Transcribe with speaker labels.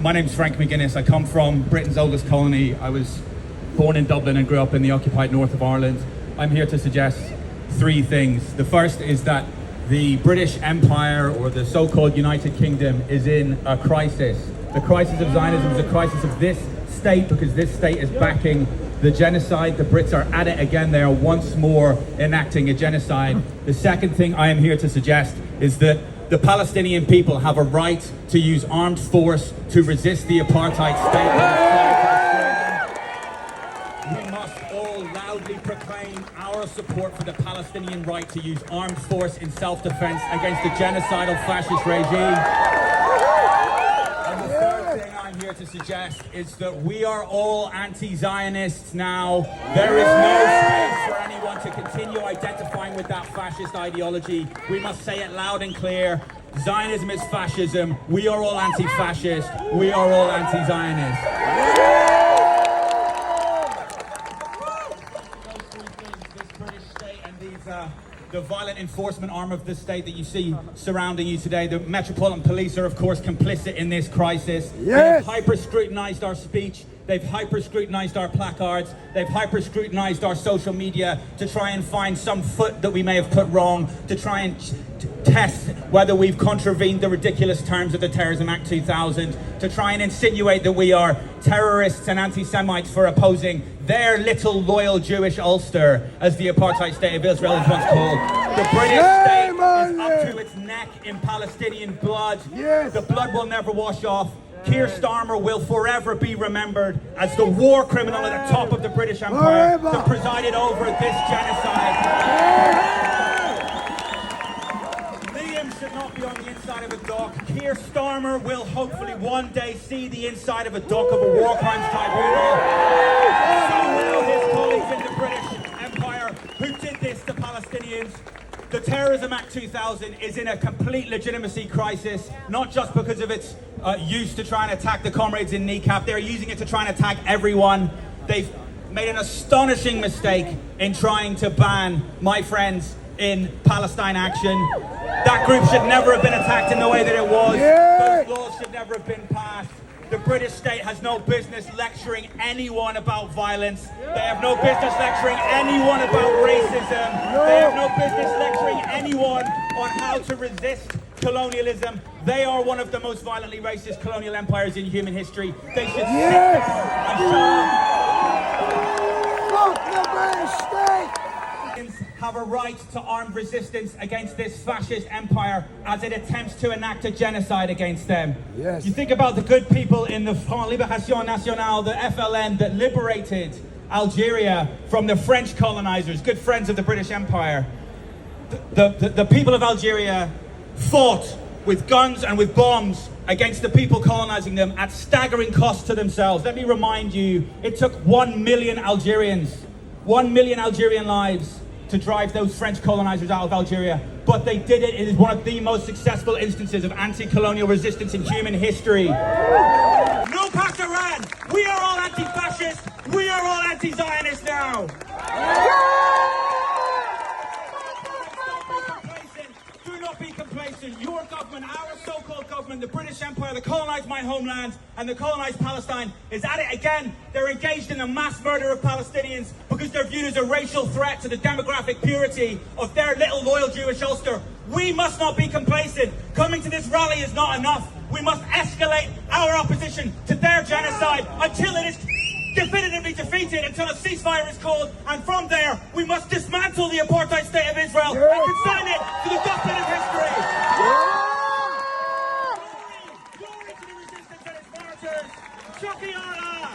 Speaker 1: My name's Franck Magennis. I come from Britain's oldest colony. I was born in Dublin and grew up in the occupied north of Ireland. I'm here to suggest three things. The first is that the British Empire, or the so-called United Kingdom, is in a crisis. The crisis of Zionism is a crisis of this state, because this state is backing the genocide. The Brits are at it again. They are once more enacting a genocide. The second thing I am here to suggest is that the Palestinian people have a right to use armed force to resist the apartheid state. We must all loudly proclaim our support for the Palestinian right to use armed force in self-defense against the genocidal fascist regime. And the third thing I'm here to suggest is that we are all anti-Zionists now. There is no space for anyone to continue identifying with that fascist ideology. We must say it loud and clear. Zionism is fascism. We are all anti-fascist. We are all anti-Zionist. Those three things, this British state and the violent enforcement arm of the state that you see surrounding you today, the Metropolitan Police are of course complicit in this crisis.
Speaker 2: Yes.
Speaker 1: They've hyper-scrutinized our speech. They've hyper-scrutinized our placards. They've hyper-scrutinized our social media to try and find some foot that we may have put wrong, to try and test whether we've contravened the ridiculous terms of the Terrorism Act 2000, to try and insinuate that we are terrorists and anti-Semites for opposing their little loyal Jewish Ulster, as the apartheid state of Israel is once called. The British state is up to its neck in Palestinian blood.
Speaker 2: Yes.
Speaker 1: The blood will never wash off. Keir Starmer will forever be remembered as the war criminal at the top of the British Empire that presided over this genocide. Liam should not be on the inside of a dock. Keir Starmer will hopefully one day see the inside of a dock of a war crimes tribunal. So will his colleagues in the British Empire who did this to Palestinians. The Terrorism Act 2000 is in a complete legitimacy crisis, not just because of its use to try and attack the comrades in Kneecap. They're using it to try and attack everyone. They've made an astonishing mistake in trying to ban my friends in Palestine Action. That group should never have been attacked in the way that it was. Those laws should never have been passed. The British state has no business lecturing anyone about violence. They have no business lecturing anyone about racism. They have no business lecturing anyone on how to resist colonialism. They are one of the most violently racist colonial empires in human history. They should sit down and shut up.
Speaker 2: Fuck the British state!
Speaker 1: Have a right to armed resistance against this fascist empire as it attempts to enact a genocide against them.
Speaker 2: Yes.
Speaker 1: You think about the good people in the Front Libération Nationale, the FLN, that liberated Algeria from the French colonizers, good friends of the British Empire. The people of Algeria fought with guns and with bombs against the people colonizing them at staggering cost to themselves. Let me remind you, it took 1 million Algerians, 1 million Algerian lives to drive those French colonizers out of Algeria. But they did it. It is one of the most successful instances of anti-colonial resistance in human history. No Pact Iran! We are all anti-fascist! We are all anti-Zionist now! Do not be complacent. Your government, our so-called government, the British Empire that colonized my homeland and that colonized Palestine, is at it again. They're engaged in the mass murder of Palestinians because they're viewed as a racial threat to the demographic purity of their little loyal Jewish Ulster. We must not be complacent. Coming to this rally is not enough. We must escalate our opposition to their genocide until it is definitively defeated, until a ceasefire is called, and from there we must dismantle the apartheid state of Israel and consign it to the dustbin of history. Glory to the resistance and its martyrs. Shoki Allah!